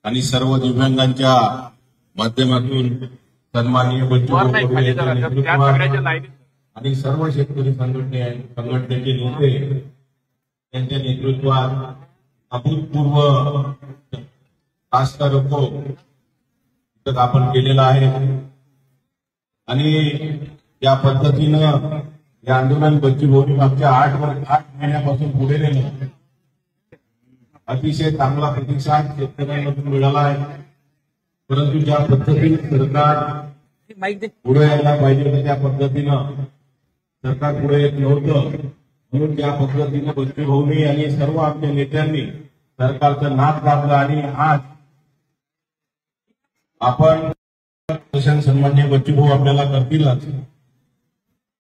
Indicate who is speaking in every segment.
Speaker 1: आणि सर्व दिव्यांगांच्या माध्यमातून सन्माननीय बच्चू आणि सर्व शेतकरी संघटनेचे नेते त्यांच्या नेतृत्वात अभूतपूर्व रास्ता रोको आपण केलेला आहे आणि या पद्धतीनं हे आंदोलन बच्चू भाऊनी मागच्या 8 महिन्यापासून पुढे नेलं. अतिशय चांगला प्रतिसाद शेतकऱ्यांमधून मिळाला आहे. परंतु ज्या पद्धतीने सरकार पुढे यायला पाहिजे होतं त्या पद्धतीनं सरकार पुढे येत नव्हतं. म्हणून त्या पद्धतीने बच्चू भाऊनी आणि सर्व आमच्या नेत्यांनी सरकारचं नाक दाबलं आणि आज आपण सन्माननीय बच्चू भाऊ आपल्याला करतीलच.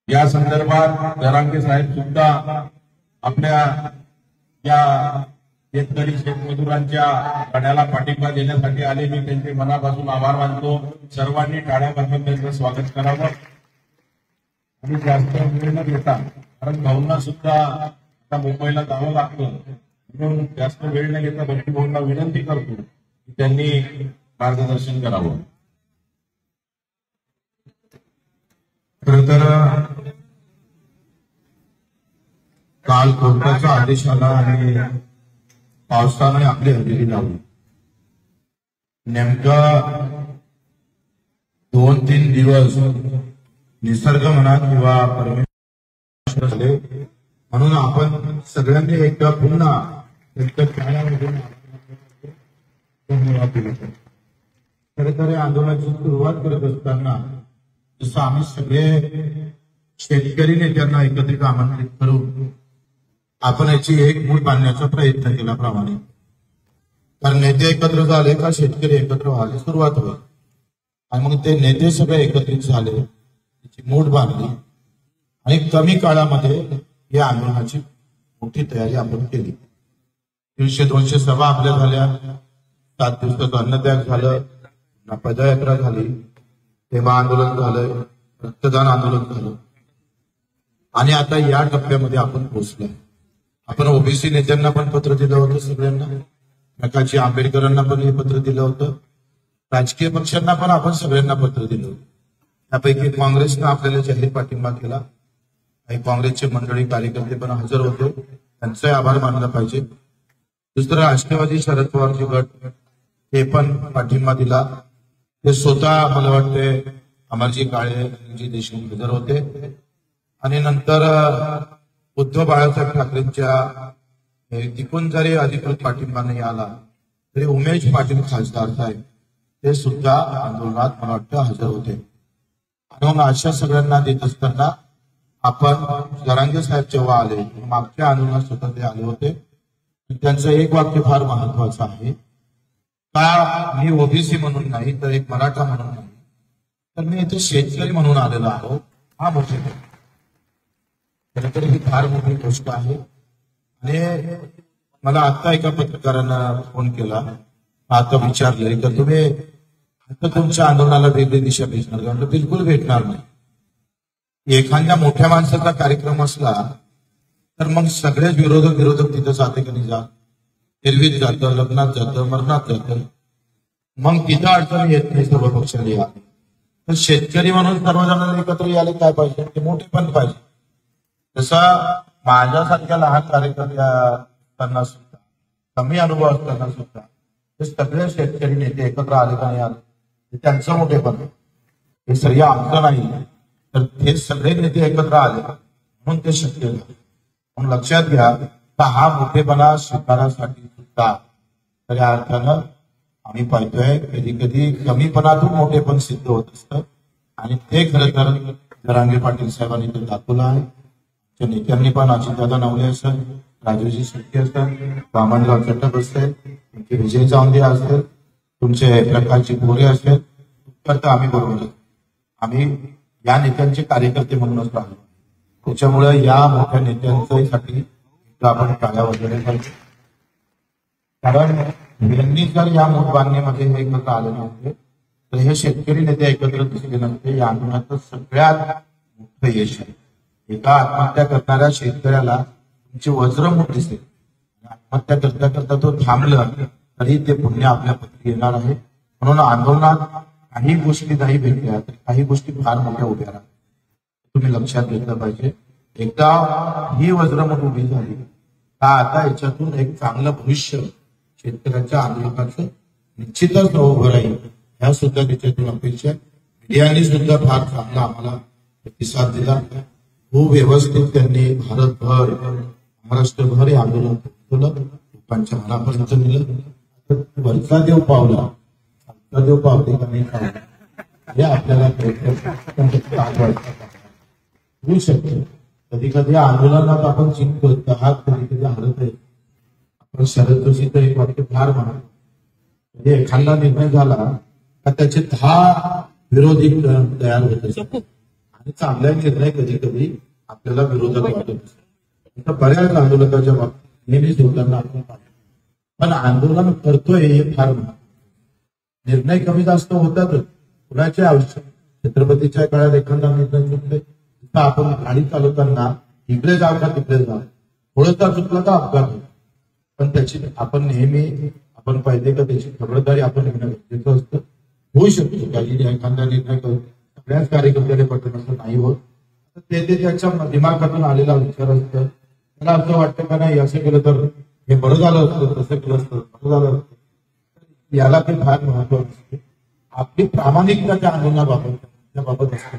Speaker 1: या संदर्भात जरांगे साहेब सुद्धा आपल्या या शेतकरी शेतमजुरांच्या लढ्याला पाठिंबा देण्यासाठी आले. मी त्यांचे मनापासून आभार मानतो. सर्वांनी टाळ्या वाजवून त्यांचं स्वागत करावं आणि जास्त वेळ न घेता, कारण भाऊंना सुद्धा आता मुंबईला जावं लागतं, म्हणून जास्त वेळ न घेता बच्चू भाऊंना विनंती करतो की त्यांनी मार्गदर्शन करावं. खरं तर काल कोर्टाचा आदेश आला आणि पावसाने आपली हजेरी लावली. नेमका 2-3 दिवस निसर्ग म्हणा किंवा परमेश्वर झाले, म्हणून आपण सगळ्यांनी एकदा पुन्हा काळामधून खरं तर या आंदोलनाची सुरुवात करत असताना जसं आम्ही सगळे शेतकरी नेत्यांना एकत्रित आमंत्रित करून आपण याची एक मूठ बांधण्याचा प्रयत्न केला प्रमाणे, कारण नेते एकत्र झाले का शेतकरी एकत्र व्हायला सुरुवात होईल. आणि मग ते नेते सगळे एकत्रित झाले, त्याची मूठ बांधली आणि कमी काळामध्ये या आंदोलनाची मोठी तयारी आपण केली. 150-200 सभा आपल्या झाल्या, 7 दिवसाचं अन्नत्याग झालं, पदयात्रा झाली, तेव्हा आंदोलन झालं, रक्तदान आंदोलन झालं आणि आता या टप्प्यामध्ये आपण पोहोचलोय. आपण ओबीसी नेत्यांना पण पत्र दिलं होतं, सगळ्यांना प्रकाश आंबेडकरांना पण हे पत्र दिलं होतं, राजकीय पक्षांना पण आपण सगळ्यांना पत्र दिलं होतं. त्यापैकी काँग्रेसनं आपल्याला जाहीर पाठिंबा केला. काही काँग्रेसचे मंडळी कार्यकर्ते पण हजर होते, त्यांचाही आभार मानला पाहिजे. दुसरं राष्ट्रवादी शरद पवारचे गट हे पण पाठिंबा दिला. ते स्वतः मला वाटते अमरजी काळे, देशमुख हजर होते आणि नंतर उद्धव बाळासाहेब ठाकरेंच्या तिकून जरी अधिकृत पाठिंबा नाही आला तरी उमेश पाटील खासदार साहेब ते सुद्धा आंदोलनात मला वाटतं हजर होते. आणि मग अशा सगळ्यांना देत असताना आपण जरांगे साहेब जेव्हा आले, मागच्या आंदोलनात सुद्धा ते आले होते. त्यांचं एक वाक्य फार महत्वाचं आहे का, मी ओबीसी म्हणून नाही तर एक मराठा म्हणून नाही, तर मी इथे शेतकरी म्हणून आलेलो आहोत. हा मोठी खरं तर ही फार मोठी गोष्ट आहे. आणि मला आता एका पत्रकारांना फोन केला, आता विचारले तर तुम्ही आता तुमच्या आंदोलनाला वेगळी दिशा भेटणार का? म्हणजे बिलकुल भेटणार नाही. एखाद्या मोठ्या माणसाचा कार्यक्रम असला तर मग सगळेच विरोधक तिथं जाते की नाही जात, एरवीत जातं, लग्नात जातं, मरणात जातं, मग तिथं अडचण येत नाही सर्व पक्षांनी या. तर शेतकरी म्हणून सर्वजणांना एकत्र यायला काय पाहिजे, ते मोठे पण पाहिजे. तसं माझ्यासारख्या लहान कार्यकर्त्यांना सुद्धा, कमी अनुभव असताना सुद्धा हे सगळे शेतकरी नेते एकत्र आले का नाही आले, त्यांचं मोठे पण हे सगळे आमचं नाही, तर ते सगळे नेते एकत्र आले म्हणून ते शक्य झाले. म्हणून लक्षात घ्या का हा मोठेपणा स्वीकारासाठी सुद्धा खऱ्या अर्थानं आम्ही पाहतोय कधी कधी कमीपणातून मोठेपण सिद्ध होत असतं आणि ते खरं तर जरांगे पाटील साहेबांनी ते दाखवलं आहे. नेत्यांनी पण अजितदादा नवले असेल, राजूजी शेट्टी असेल, वामनराव चटप असेल, तुमचे विजय चावंदे असेल, तुमचे प्रकाशजी गोरे असेल, तर आम्ही बरोबर आम्ही या नेत्यांचे कार्यकर्ते म्हणूनच राहिलो. त्याच्यामुळे या मोठ्या नेत्यांसाठी आपण टाळ्या वगैरे पाहिजे, कारण यांनी जर या मोठ बांधणीमध्ये हे एकत्र आले नव्हते तर हे शेतकरी नेते एकत्र दिसले नव्हते. या आंदोलनाचं सगळ्यात मोठं यश आहे. एका आत्महत्या करणाऱ्या शेतकऱ्याला तुमची वज्रमुठ दिसेल, आत्महत्या करता करता तो थांबलं तरी ते पुण्य आपल्या पत्री येणार आहे. म्हणून आंदोलनात काही गोष्टी नाही भेटल्या तर काही गोष्टी फार मोठ्या उभ्या राहतात. तुम्ही लक्षात घेतलं पाहिजे. एकदा ही वज्रमूठ उभी झाली का आता याच्यातून एक चांगलं भविष्य शेतकऱ्यांच्या आंदोलनाचं निश्चितच उभं राहील. ह्या सुद्धा त्याच्यातून अपेक्षा आहे. मीडियाने सुद्धा फार चांगला आम्हाला प्रतिसाद दिला. खूप व्यवस्थित त्यांनी भारतभर महाराष्ट्रभर हे आंदोलन केलं. लोकांच्या मनापर्यंत नेलं. वरचा देव पावला आमचा देव पावते का नाही पावला हे आपल्याला होऊ शकतं. कधी कधी आंदोलनात आपण जिंकतो हात कधी कधी हरत आहे. आपण शरद जोशी तर एक वाक्य फार म्हणा म्हणजे एखादा निर्णय झाला का त्याचे 10 विरोधी तयार होत असतात आणि चांगला निर्णय कधी कधी आपल्याला विरोधात वाटत असतो. बऱ्याच आंदोलकाच्या बाबतीत नेहमीच होताना आपण पाहतो. पण आंदोलन करतोय हे फार निर्णय कमी जास्त होतातच. कुणाचे आयुष्य छत्रपतीच्या काळात एखादा निर्णय चुकले तर आपण गाडी चालवताना इकडे जाऊ का तिकडे जाऊ थोडंसं चुकलं का अपघात होतो. पण त्याची आपण नेहमी आपण पाहिजे का त्याची खबरदारी आपण घेणं गरजेचं असतं. होऊ शकतो काही एखादा निर्णय करून सगळ्याच कार्यकर्त्याने पटत असं नाही होत. ते त्याच्या दिमागातून आलेला विचार असतं. त्याला असं वाटतं का नाही असं केलं तर हे बरं झालं असतं तसं केलं असतं बरं झालं असतं. याला ते फार महत्व असते. आपली प्रामाणिकता त्या आंदोलनाबाबत असते.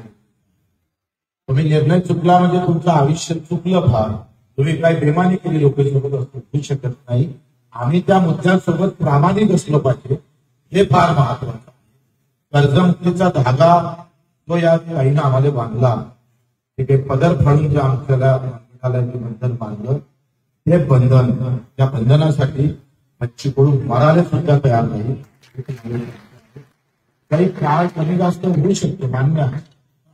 Speaker 1: तुम्ही निर्णय चुकला म्हणजे तुमचं आयुष्य चुकलं फार. तुम्ही काय बेमानी केली लोकांसोबत असतो होऊ शकत नाही. आम्ही त्या मुद्द्यासोबत प्रामाणिक असलो पाहिजे हे फार महत्वाचं. कर्जमुक्तीचा धागा तो या ताईनं आम्हाला बांधला. ते पदर फाडून जे आपल्याला बंधन बांधलं ते बंधन त्या बंधनासाठी चिपळूण मरायला सुद्धा तयार नाही. काही काळ कमी जास्त होऊ शकतो मान्य आहे.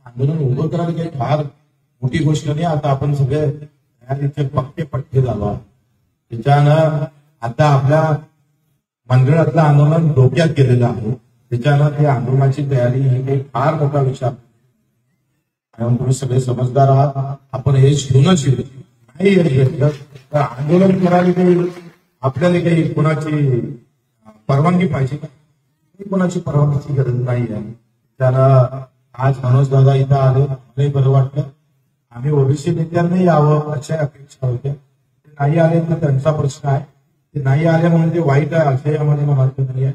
Speaker 1: आंदोलन उभं करायला काही फार मोठी गोष्ट नाही. आता आपण सगळे तयारीचे पट्टे झालो. त्याच्यानं आता आपल्या मंडळातलं आंदोलन डोक्यात गेलेलं आहे. त्याच्यानं ते आंदोलनाची तयारी ही काही फार मोठा विषय म्हणून तुम्ही सगळे समजदार आहात. आपण हे घेऊनच येऊ नाही यश घेतलं तर आंदोलन करायला काही आपल्याला काही कोणाची परवानगी पाहिजे का. कोणाची परवानगीची गरज नाही आहे. त्यानं आज मनोज दादा इथं आले मलाही बरं वाटलं. आम्ही ओबीसी नेत्यांनाही यावं अशा अपेक्षा होत्या. ते नाही आले तर त्यांचा प्रश्न आहे. ते नाही आले म्हणून ते वाईट आहे असंही आम्हाला म्हणायचं नाही आहे.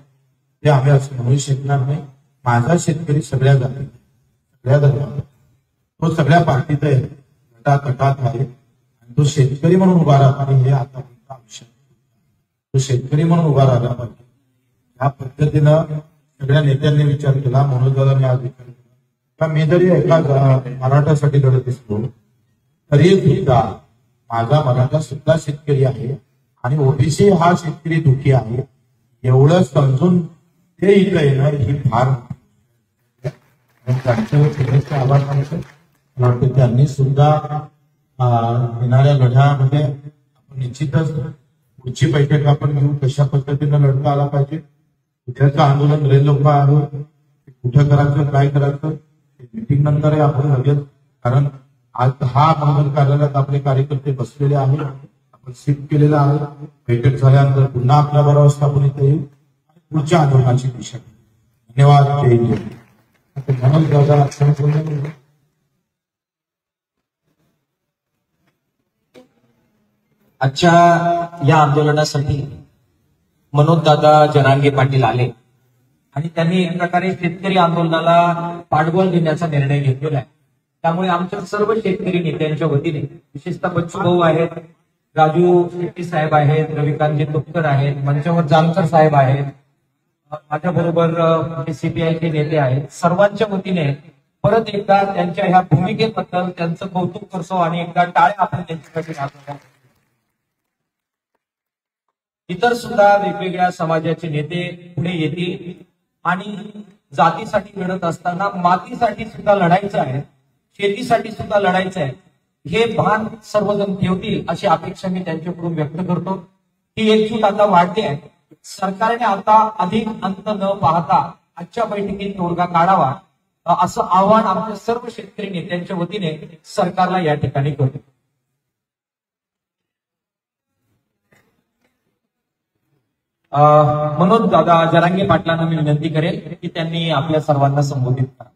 Speaker 1: ते आम्ही असं म्हणू शकणार नाही. माझा शेतकरी सगळ्या जाती सगळ्या धर्मात तो सगळ्या पार्टीत आहे गटात आहे. आणि तो शेतकरी म्हणून उभा राहतो. आणि हे आता आयुष्य तो शेतकरी म्हणून उभा राहिला पाहिजे. या पद्धतीनं सगळ्या नेत्यांनी विचार केला. मनोज दादांनी आज विचार केला का मी जरी एका मराठासाठी लढत असलो तरी सुद्धा माझा मराठा सुद्धा शेतकरी आहे आणि ओबीसी हा शेतकरी दुखी आहे एवढं समजून ते इथं येणं ही फार त्यांचं आभार मानतो. त्यांनी सुद्धा येणाऱ्या लढ्यामध्ये आपण निश्चितच पुढची बैठक आपण घेऊ कशा पद्धतीनं लढता आला पाहिजे. उद्याचं आंदोलन लय लोक आहे कुठं करायचं काय करायचं मीटिंग नंतर आपण लगेच कारण आज हा मंगल कार्यालयात आपले कार्यकर्ते बसलेले आहेत. आपण शिफ्ट केलेला आहे. बैठक झाल्यानंतर पुन्हा आपल्या बरोबर आपण इथे येऊ पुढच्या आंदोलनाची दिशा. धन्यवाद. जय हिंद. मनोज दादा
Speaker 2: आजच्या या आंदोलनासाठी मनोज दादा जरांगे पाटील आले आणि त्यांनी एक प्रकारे शेतकरी आंदोलनाला पाठबळ देण्याचा निर्णय घेतलेला आहे. त्यामुळे आमच्या सर्व शेतकरी नेत्यांच्या वतीने विशेषतः बच्चू भाऊ आहेत, राजू शेट्टी साहेब आहेत, रविकांतजी तुपकर आहेत, मंचावर जानकर साहेब आहेत, माझ्या बरोबर सीपीआयचे नेते आहेत. सर्वांच्या वतीने परत एकदा त्यांच्या ह्या भूमिकेबद्दल त्यांचं कौतुक करतो आणि एकदा टाळ्या आपण त्यांच्यासाठी वाजवतो. इतर सुद्धा वेगवेगळ्या समाजाचे नेते पुढे येतील आणि जातीसाठी लढत असताना मातीसाठी सुद्धा लढायचं आहे, शेतीसाठी सुद्धा लढायचं आहे हे भान सर्वजण ठेवतील अशी अपेक्षा मी त्यांच्याकडून व्यक्त करतो. ही एकजूट आता वाढते आहे. सरकारने आता अधिक अंत न पाहता आजच्या बैठकीत तोडगा काढावा असं आवाहन आमच्या सर्व शेतकरी नेत्यांच्या वतीने सरकारला या ठिकाणी करतो. मनोज दादा जरांगे पाटलांना मी विनंती करेल की त्यांनी आपल्या सर्वांना संबोधित करा.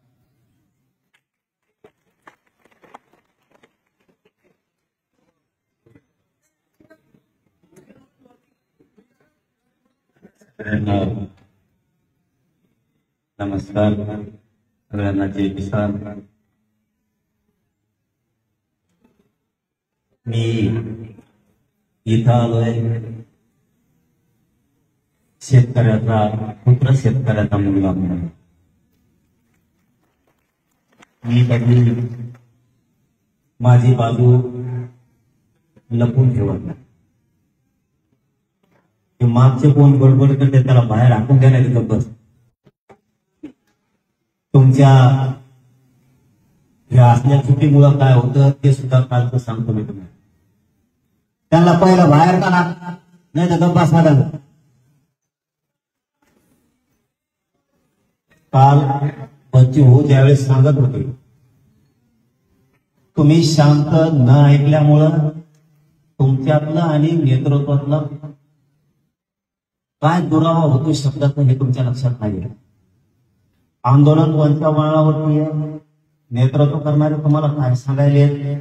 Speaker 3: नमस्कार. सगळ्यांना जय किसान. मी इथं आलोय शेतकऱ्याचा पुत्र, शेतकऱ्याचा मुलगा म्हणून. मी कधी माझी बाजू लपून ठेवत नाही. ते मागचे कोण बडबड करते त्याला बाहेर हाकून द्या, नाही तर बस. तुमच्या या असल्या चुकीमुळं काय होतं ते सुद्धा कालचं सांगतो मी तुम्हाला. त्यांना पहिलं बाहेर काढा, नाही तर गप्पा साधा. काल बच्ची हो ज्यावेळेस सांगत होते, तुम्ही शांत न ऐकल्यामुळं तुमच्यातलं आणि नेतृत्वातलं काय दुरावा होतो शब्दात हे तुमच्या लक्षात नाही. आंदोलन कोणत्या वळणावरती आहे, नेतृत्व करणारे तुम्हाला काय सांगायले,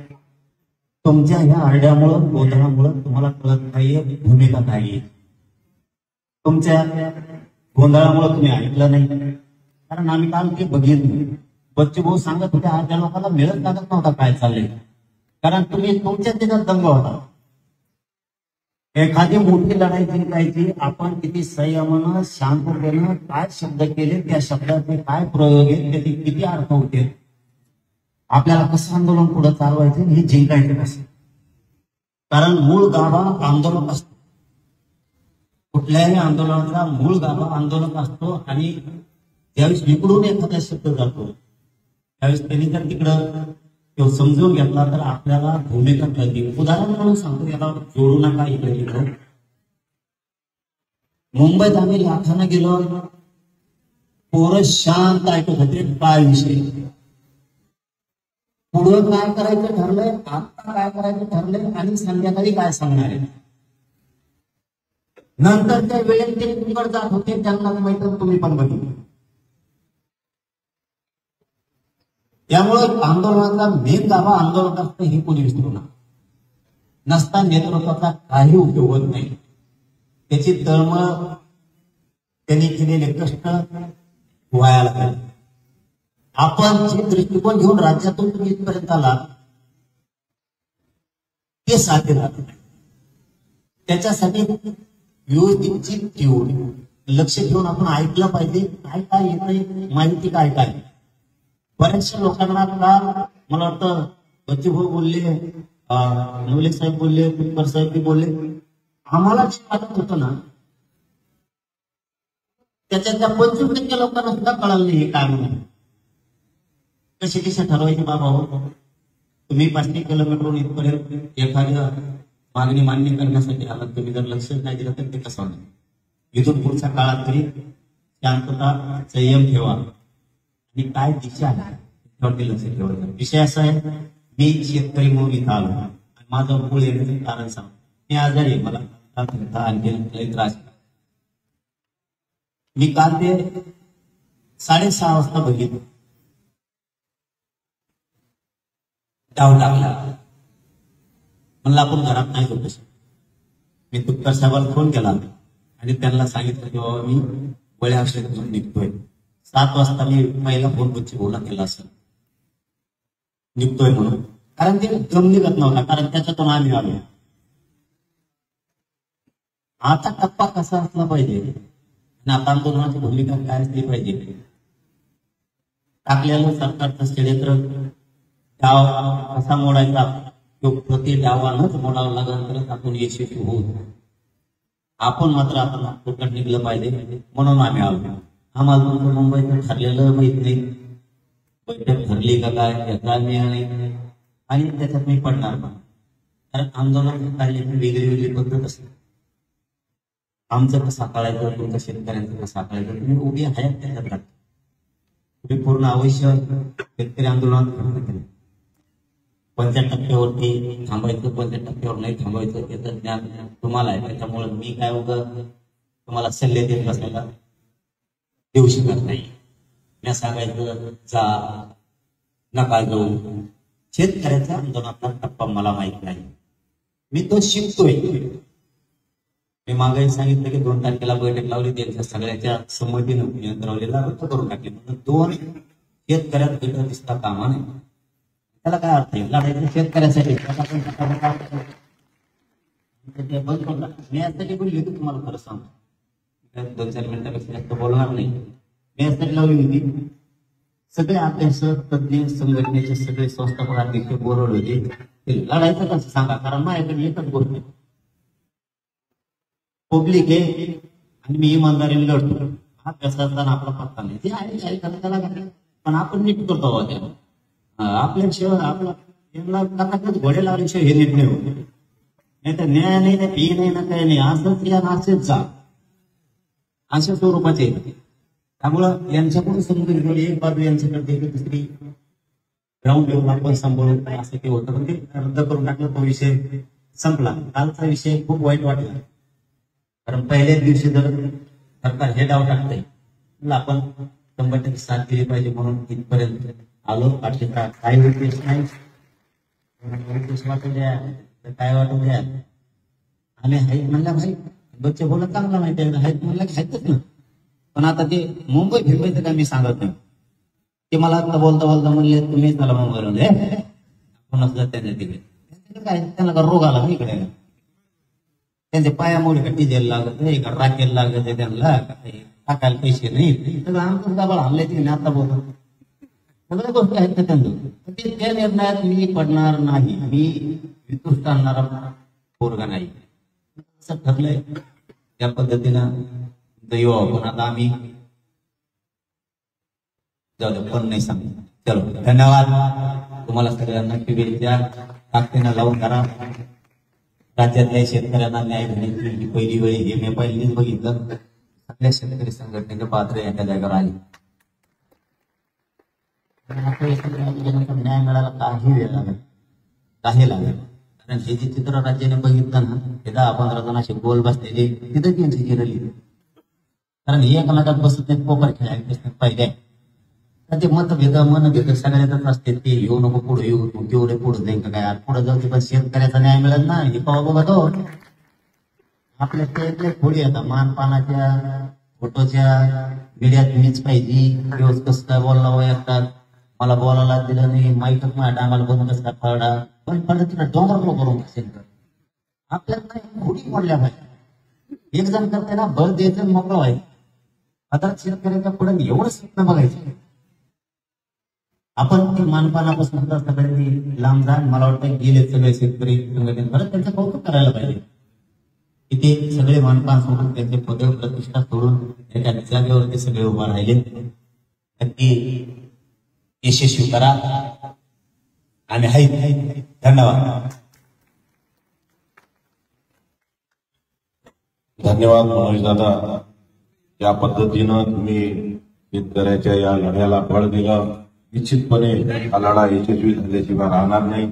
Speaker 3: तुमच्या ह्या आरड्यामुळं गोंधळामुळं तुम्हाला कळत नाहीये भूमिका काय आहे. तुमच्या गोंधळामुळं तुम्ही ऐकलं नाही. कारण आम्ही काल ते बघितलं, बच्चू भाऊ सांगत होते आज त्या लोकांना मिळत लागत नव्हता काय चाललंय. कारण तुम्ही तुमच्या त्याच्यात दंग होता. एखादी मोठी लढाई जिंकायची, आपण किती संयमानं शांततेनं काय शब्द केले, त्या शब्दाचे काय प्रयोग आहेत, त्याचे किती अर्थ होते, आपल्याला कसं आंदोलन पुढे चालवायचं हे जिंकायचं कसं. कारण मूळ गाभा आंदोलक असतो. कुठल्याही आंदोलनाचा मूळ गाभा आंदोलक असतो. आणि ज्यावेळेस विकडून एखादा शब्द जातो त्यावेळेस त्यांनी जर तिकडं तो समजून घेतला तर आपल्याला भूमिका कळते. उदाहरण म्हणून सांगतो, याला जोडू नका इकडे तिकडं. मुंबईत आम्ही लाखानं गेलो, पोरं शांत ऐकत होते काय विषय, पुढं काय करायचं ठरलंय, आता काय करायचं ठरलंय आणि संध्याकाळी काय सांगणार आहे. नंतरच्या वेळेत ते तिकड जात होते, त्यांना माहिती तुम्ही पण बघितलं. त्यामुळे आंदोलनाचा मेन गाभा आंदोलन असतं हे कोणी विसरू नका. नसता नेतृत्वाचा काही उपयोग होत नाही. त्याची तळमळ, त्यांनी केलेले कष्ट व्हायला पाहिजे. आपण जे दृष्टिकोन घेऊन राज्यातून तुम्ही इथपर्यंत आला ते साध्य झालं. त्याच्यासाठी व्यवस्थित ठेवून लक्ष ठेवून आपण ऐकलं पाहिजे, काय काय येतंय, माहिती काय काय. बऱ्याचशा लोकांना मला वाटतं बच्चू भाऊ बोलले, नवले साहेब बोलले, कुलकर साहेब बोलले, आम्हाला जे वाटत होतं ना त्याच्यातल्या 25% लोकांना सुद्धा कळलं नाही हे काय म्हणून. कसे कसे ठरवायचे बाबा हो. तुम्ही 500 किलोमीटरहून इथपर्यंत एखाद्या मागणी मान्य करण्यासाठी आलात, तुम्ही जर लक्ष नाही दिलं तर ते कसं होणार. इथून पुढच्या काळात तरी शांतता, संयम ठेवा आणि काय दिशा आहे त्यावरती लक्ष ठेवायचं. विषय असा आहे, मी शेतकरी म्हणून इथं आलो आणि माझं मूळ येण्याचं कारण सांग. मी आजारी आहे, मला आणखी त्रास. मी काल ते 6:30 वाजता बघितलं, डाव टाकला. म्हणलं आपण घरात नाही झोपू शकत. मी तुपकर साहेबांना फोन केला आणि त्यांना सांगितलं की बाबा मी गोळ्या औषध घेऊन निघतोय. 7 वाजता मी पहिला फोन बच्ची बोला केला असेल निघतोय म्हणून. कारण ते दम निघत नव्हता, कारण त्याच्यातून आम्ही आलो. आता टप्पा कसा असला पाहिजे आणि आता आंदोलनाची भूमिका काय असली पाहिजे. टाकलेलं सरकारचं षडयंत्र, डाव कसा मोडायचा तो प्रति डावानच मोडावा लागेल तरच आपण यशस्वी होऊ. आपण मात्र आता फुकट निघलं पाहिजे म्हणून आम्ही आलो. आम्हाला तुमचं मुंबईचं ठरलेलं माहित नाही, बैठक ठरली का काय याचा नाही आणि त्याच्यात मी पडणार पण. कारण आंदोलन काढण्याची वेगळी वेगळी पद्धत असते. आमचं कसं काढायचं, तुमचं शेतकऱ्यांचं कसं काढायचं, तुम्ही उभी आहे त्याच्यात राहता. तुम्ही पूर्ण आवश्यक शेतकरी आंदोलनात खर्च केलं. कोणत्या टप्प्यावरती थांबायचं, कोणत्या टप्प्यावर नाही थांबायचं त्याचं ज्ञान तुम्हाला आहे. त्याच्यामुळे मी काय उगं तुम्हाला सल्ले देत बसायला देऊ शकत नाही. मी सांगायचं जा नका जाऊ. शेतकऱ्याच्या आंदोलनातला टप्पा मला माहित नाही, मी तो शिकतोय. मी मागे सांगितलं की 2 तारखेला बैठक लावली, त्यांच्या सगळ्याच्या संमतीनं यंत्रवलेला रद्द करून टाकले. म्हणून 2 शेतकऱ्यात गट दिसता कामा नाही. त्याला काय अर्थ आहे लढायचं शेतकऱ्यासाठी? बंद करून टाकलं. मी यासाठी बोलली होती तुम्हाला, खरं सांगतो 2-4 मिनिटापेक्षा जास्त बोलणार नाही. मी यासाठी लावली होती. सगळे अभ्यास तज्ञ संघटनेचे सगळे संस्थापक अध्यक्ष बोलवले होते. ते लढायचं कसं सांगा, कारण माझ्याकडे एकच गोष्ट आहे, पब्लिक आहे आणि मी इमानदारीने लढतो. हा कसाचा आपला पत्ता नाही, ते आहे त्याला पण आपण नीट करतो आपल्याशिवाय आपला घोडे लावल्याशिवाय हे नीट नाही होत. नाही तर न्याय नाही ना फी नाही ना काही नाही, असंच या असेच जा, अशा स्वरूपाचे. त्यामुळं यांच्याकडून समजून घेऊन एक बाजू यांच्याकडे दुसरी ग्राउंड लेवल आपण सांभाळून असं ते होतं, पण ते रद्द करून टाकलं. तो विषय संपला. कालचा विषय खूप वाईट वाटला, कारण पहिल्याच दिवशी जर सरकार हे डाव टाकतंय, आपण 100% साथ दिली पाहिजे म्हणून इथपर्यंत आलो. बाकी काही उद्देश नाही, उद्देश वाटू द्या काय वाटू द्या. आम्ही आहेत म्हणलं भाई, बच्चे बोलत चांगला माहिती आहे, आहेत म्हणलं की आहेतच ना. पण आता ते मुंबई फिरवायचं काय मी सांगत नाही. ते मला आता बोलता बोलता म्हणले तुम्ही त्याला मुंबईला कोणाच त्यांच्या तिकडे काय त्यांना का रोग आला इकडे, त्यांच्या पायामुळे का डिझेल लागत आहे का राखेल लागत आहे, त्यांना टाकायला पैसे नाही. सगळं आमचं दाबाळ आणलंय तिने आता बोलत सगळ्या गोष्टी आहेत ना त्यांचं. त्या निर्णयात मी पडणार नाही, मी वितुष्ट आणणारा पोरगा नाही, असं ठरलंय. त्या पद्धतीनं येऊ आपण. आता आम्ही जाऊ दे, पण नाही सांगतो. चलो, धन्यवाद तुम्हाला सगळ्यांना. शुभेच्छा. ताकदीनं लावून करा. राज्यातल्या शेतकऱ्यांना न्याय देण्याची ही पहिली वेळ हे मी पहिलीच बघितलं. सगळ्या शेतकरी संघटनेचे पात्र एका जागेवर आले. न्याय मिळाला काही वेळ लागेल, काही लागेल. कारण हे जे चित्र राज्याने बघितलं ना, हे 10-15 जणांशी गोल बसलेले तिथं त्यांची जिरली. कारण हे एकमेकात बसत नाहीत, पोकर खेळायला पाहिजे. तर ते मनभेद सगळ्यातच असते. ते येऊ नको पुढे येऊ, तेवढे पुढे जाईल का काय, पुढे जाऊ. पण शेतकऱ्याचा न्याय मिळत ना, हे पावा बघतो. आपल्या ते थोडी आता मानपानाच्या फोटोच्या मीडियात मीच पाहिजे, दिवस कसं काय बोलला वैयक्तात, मला बोलायला दिलं नाही, माईकच माझ्या डांगाला बघून कसं काय फळडा, पण फळडा तिला डोंगर करून शेतकरी आपल्याला खोडी पडल्या पाहिजे. एक जण करते ना, बळ द्यायचं मोकळं व्हायचं. आता शेतकऱ्याच्या पुढे एवढं स्वप्न बघायचं. आपण ते मानपानापासून सगळ्यांनी लांब जा. मला वाटतं गेले सगळे शेतकरी संघटने परत त्यांचं कौतुक करायला पाहिजे की ते सगळे मानपान सोडून त्यांचे पद प्रतिष्ठा सोडून एका जागेवरती सगळे उभा राहिले. नक्की यशस्वी करा. आम्ही आहे. धन्यवाद.
Speaker 4: धन्यवाद मनोज दादा. या पद्धतीनं तुम्ही शेतकऱ्याच्या या लढ्याला बळ दिलं. निश्चितपणे हा लढा यशस्वी झाल्याशिवाय राहणार नाही.